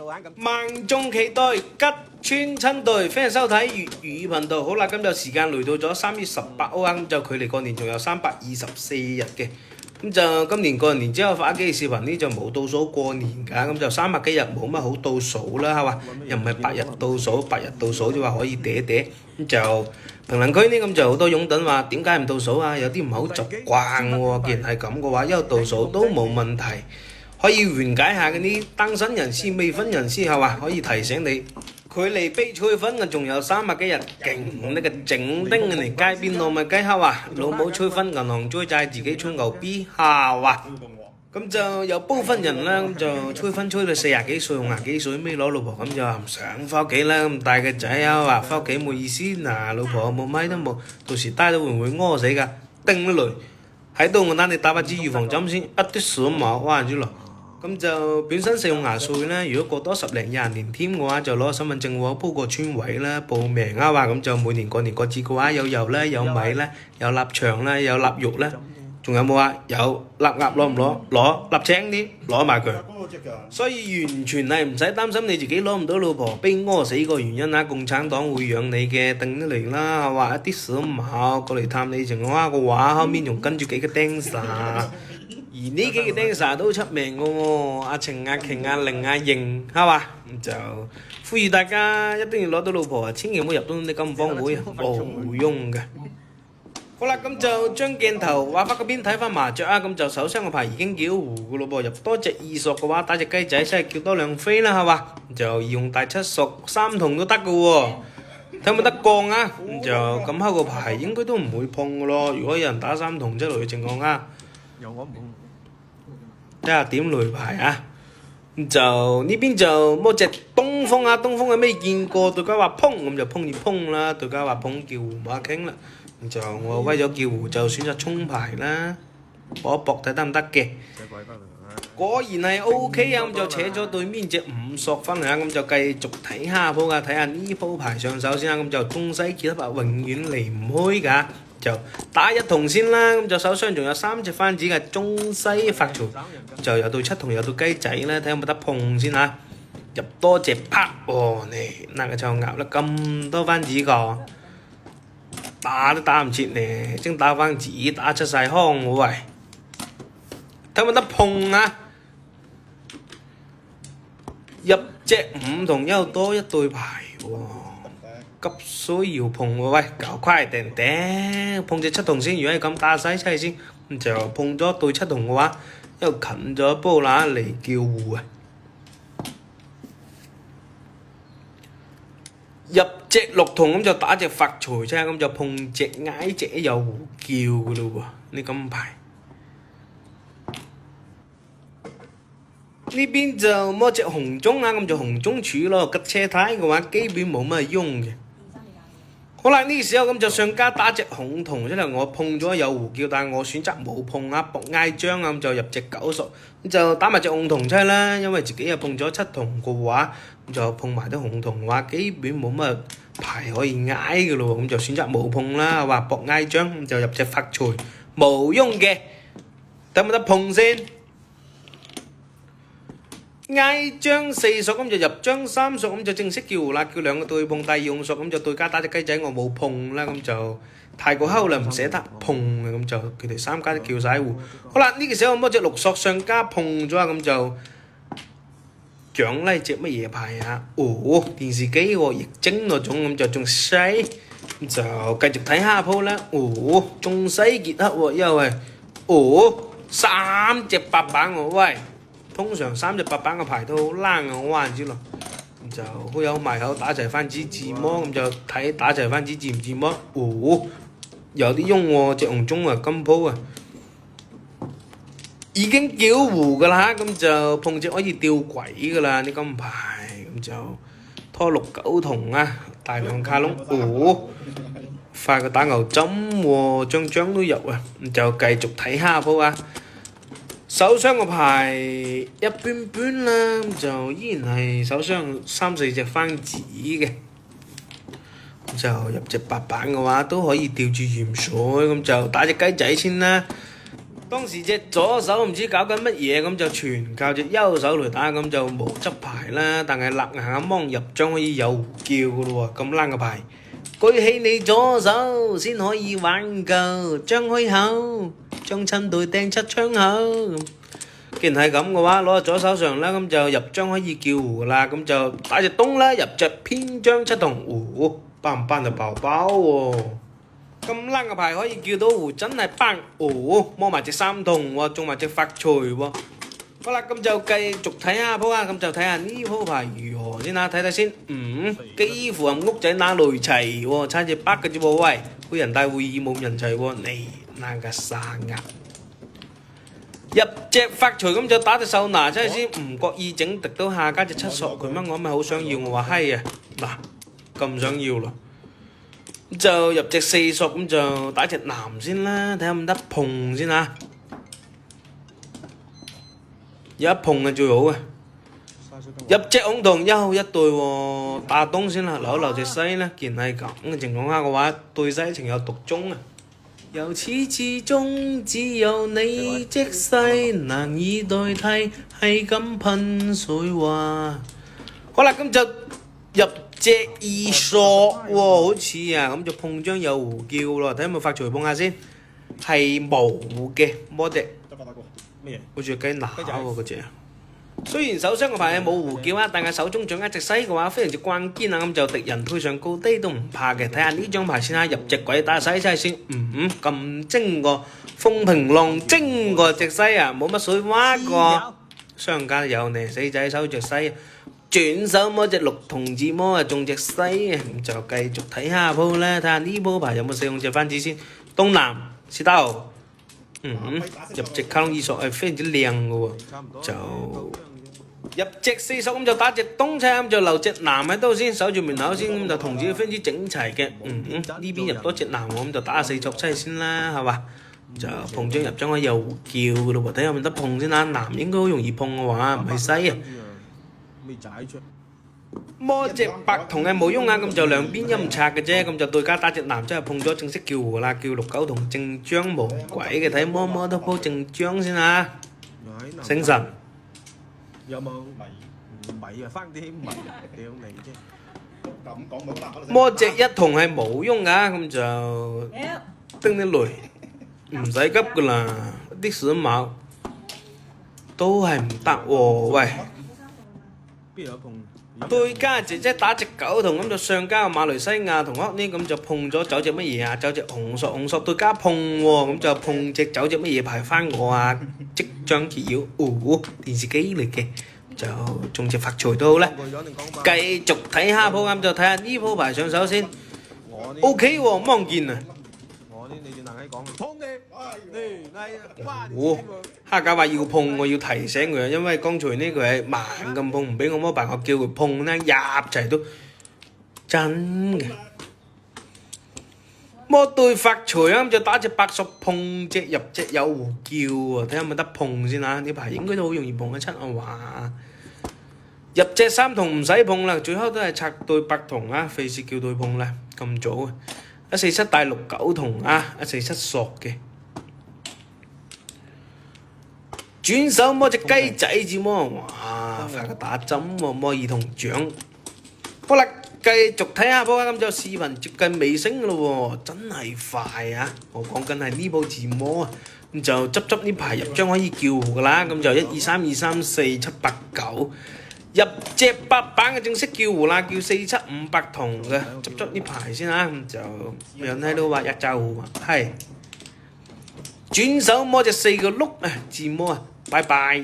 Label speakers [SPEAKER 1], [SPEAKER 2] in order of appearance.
[SPEAKER 1] 萬眾期待吉川親隊，歡迎收睇粵語頻道。好啦，今日時間嚟到咗3月18號啊，咁就距離過年仲有324日嘅。咁就今年過完年之後發幾視頻呢，就冇倒數過年㗎，咁就300幾日冇乜好倒數啦，係嘛？又唔係8日倒數，8日倒數就話可以嗲嗲。咁就評論區呢，咁就好多擁躉話點解唔倒數啊？有啲唔係好習慣喎。既然係咁嘅話，一路倒數都冇問題。可以緩解下嗰啲單身人士、未婚人士係嘛？可以提醒你，距離被催婚嘅仲有300幾日，勁呢個整丁嚟街邊糯米雞係嘛？老母催婚，銀行追債，自己吹牛逼係嘛？咁就有部分人啦，咁就催婚催到40幾歲、50幾歲未攞老婆，咁就唔想翻屋企啦。咁大個仔啊話翻屋企冇意思，嗱老婆冇咪都冇，到時低到會唔會餓死㗎？叮得雷喺度，我等你打把支預防針先，一啲事都冇，哇住咯。咁就本身使用牙稅咧，如果過多10零20年添嘅話，就攞身份證喎，鋪個村委啦，報名啊話，咁就每年過年過節嘅話，有油啦，有米啦，有臘腸啦，有臘肉啦，仲有冇啊？有臘鴨攞唔攞？攞臘青啲攞埋佢。所以完全係唔使擔心你自己攞唔到老婆，被餓死個原因啊！共產黨會養你嘅，定得嚟啦，話一啲事都唔好，過嚟探你成個話，後面仲跟住幾個釘沙。而呢幾個釘沙都出名嘅喎，阿晴、阿瓊、阿玲、阿瑩，係嘛？咁就呼籲大家一定要攞到老婆啊！千祈唔好入到啲金幫會，冇用嘅。好啦，咁就將鏡頭畫翻嗰邊睇翻麻雀啊！咁就手上個牌已經叫胡嘅咯噃，入多隻二索嘅話，打隻雞仔先係叫多兩飛啦，係嘛？就用大七索3筒都得嘅喎，睇冇得降啊！咁就咁敲個牌應該都唔會碰嘅咯。如果有人打3筒即係落去情況啊，睇下點雷牌啊！咁就呢邊就摸隻東風啊，東風係未見過，對家話碰咁就碰住碰啦，對家話碰叫胡馬傾啦。就我為咗叫胡就選擇衝牌啦，搏一搏睇得唔得嘅。果然係 OK 啊，咁就扯咗對面隻5索翻嚟啊，咁就繼續睇下鋪㗎，睇下呢鋪牌上手先啦。咁就中西結合啊，永遠離唔開㗎。就打1筒先啦，咁就手上仲有3隻番子嘅中西發財，就有到7筒，有到雞仔啦，睇下有冇得碰先嚇。入多隻拍喎，你嗱個就咬啦咁多番子個。打都打唔切呢，正打番子打出晒腔喎喂，睇冇得碰啊！入隻5筒又多一對牌喎，急需要碰喎喂，搞快定定，碰隻7筒先。如果係咁打晒出先，咁就碰咗對7筒嘅話，又近咗一波啦嚟叫胡啊！入隻6筒咁就打隻發財啫，咁就碰隻挨隻有胡叫嘅咯喎，呢金牌。呢邊就摸隻紅中啊，咁就紅中柱咯，吉車胎嘅話基本冇乜用嘅。好啦，呢個時候咁就上家打隻紅筒，即係我碰咗有胡叫，但係我選擇冇碰啊，搏挨張啊，咁就入隻9索，咁就打埋隻紅筒出去啦。因為自己又碰咗7筒嘅話，咁就碰埋啲紅筒嘅話，基本冇乜牌可以挨嘅咯，咁就選擇冇碰啦，話搏挨張，咁就入隻發財，冇用嘅，得唔得碰先？挨張4索咁就入張3索，咁就正式叫胡啦，叫兩個對碰，第二用索咁就對家打隻雞仔，我冇碰啦，咁就太過睺啦，唔捨得碰嘅，咁就佢哋3家都叫晒胡。好啦，呢個時候摸隻6索上家碰咗啊，咁就獎勵隻乜嘢牌啊？哦，電視機喎，液晶嗰種，咁就仲細，咁就繼續睇下鋪啦。哦，中西結合喎，因為3隻白板喎，喂。通常3隻白板嘅牌都好冷啊，我話唔知咯，就好有埋口打齊番子自摸，咁就睇打齊番子自唔自摸。有啲翁喎，隻紅中啊金鋪啊，已經叫胡噶啦，咁就碰隻可以吊詭噶啦，啲金牌，咁就拖6、9筒啊，大量卡窿，快過打牛針喎，張都入啊，咁就繼續睇下鋪啊。手上個牌一般般啦，就依然係手上3、4隻番子嘅，就入隻白板嘅話都可以吊住鹽水，咁就打隻雞仔先啦。當時隻左手唔知搞緊乜嘢，咁就全靠隻右手嚟打，咁就冇執牌啦。但係勒硬一芒入將可以有胡叫噶咯喎，咁爛嘅牌。舉起你左手先可以挽救，張開口將親隊掟出窗口。既然係咁嘅話，攞喺左手上啦，咁就入張可以叫胡啦，咁就打隻東啦，入隻偏將七同胡，班唔班就爆包喎。咁爛嘅牌可以叫到胡，真係班摸埋隻三同喎，中埋隻發財喎。好啦，咁就繼續睇下鋪啊，咁就睇下呢鋪牌如何先啦，睇睇先。幾乎係屋仔打雷齊喎，差隻北嘅啫喎，喂，會人大會議冇人齊喎，你爛嘅生啊！入隻發財咁就打隻手拿，真係先唔覺意整滴到下加隻七索佢乜，我咪好想要，我話閪啊，嗱咁想要咯。就入隻四索咁就打隻男先啦，睇下唔得碰先啊！有一碰係最好嘅。入隻紅同又一對喎，打東先啦，留隻西啦。既然係咁嘅情況下嘅話，對西情有獨鍾啊！由始至終只有你隻西難以代替，係咁噴水話。好啦，咁就入隻二索喎，好似啊，咁就碰張有胡叫咯，睇下有冇發財碰下先，係冇嘅，摸隻好似雞乸喎嗰隻。雖然手上個牌係冇胡叫啊，但係手中掌握一隻西嘅話非常之關鍵啊，咁就敵人推上高低都唔怕嘅。睇下呢張牌先啦，入隻鬼打西真係先，咁精個風平浪精個隻西啊，冇乜水蛙個。商家有呢，死仔收隻西，轉手摸隻六同字摸啊中隻西啊，咁就繼續睇下鋪啦，睇下呢鋪牌有冇使用隻番子先。東南切刀，入隻卡窿二索係非常之靚嘅喎，就。入隻四索咁就打隻東車，咁就留隻南喺度先，守住門口先，咁就同子非常之整齊嘅。呢邊入多隻南，咁就打下四索出去先啦，係嘛？就碰張入張可以有胡叫嘅咯喎，睇下有冇得碰先啦。南應該好容易碰嘅話，唔係西啊。摸隻白同係冇用啊，咁就兩邊陰拆嘅啫，咁就對家打隻南，即係碰咗正式叫胡啦，叫六九同正張無鬼嘅，睇摸得鋪正張先啊，醒神。
[SPEAKER 2] 有冇米啊？翻啲米屌你啫！咁講冇啦。
[SPEAKER 1] 摸隻一同係冇用噶，咁就叮啲雷，唔使急噶啦，啲屎毛都係唔得喎，喂！
[SPEAKER 2] 邊有碰？
[SPEAKER 1] 對家姐姐打隻九同，咁就上家馬來西亞同屋呢，咁就碰咗走隻乜嘢啊？走隻紅索對家碰喎，咁就碰隻走隻乜嘢牌翻我啊？即將揭曉，電視機嚟嘅，就中隻發財都好啦。繼續睇下鋪，咁就睇下呢鋪牌上手先。OK 喎，望見啊！
[SPEAKER 2] 我啲你轉頭喺講，碰嘅，
[SPEAKER 1] 蝦餃話要碰，我要提醒佢，因為剛才呢佢係慢咁碰，唔俾我摸牌，我叫佢碰咧入齊都真嘅。摸對發財啊，咁就打隻白索碰隻入隻有胡叫喎，睇下有冇得碰先啊！呢牌應該都好容易碰得出啊話。入隻三同唔使碰啦，最後都係拆對白同啊，費事叫對碰啦，咁早啊！147帶69同啊，147索嘅。轉手摸隻雞仔至摸，哇！快個打針喎，摸二同獎。好啦，繼續睇下鋪啊，咁就視頻接近尾聲咯喎，真係快啊！我講緊係呢鋪自摸啊，咁就執呢排入張可以叫噶啦，咁就1、2、3、2、3、4、7、8、9。入隻8板嘅正式叫胡啦，叫4、7、5、8同嘅，執呢排先啊，咁就有人喺度話一周胡啊，係轉手摸隻4個碌啊，自摸啊，拜拜。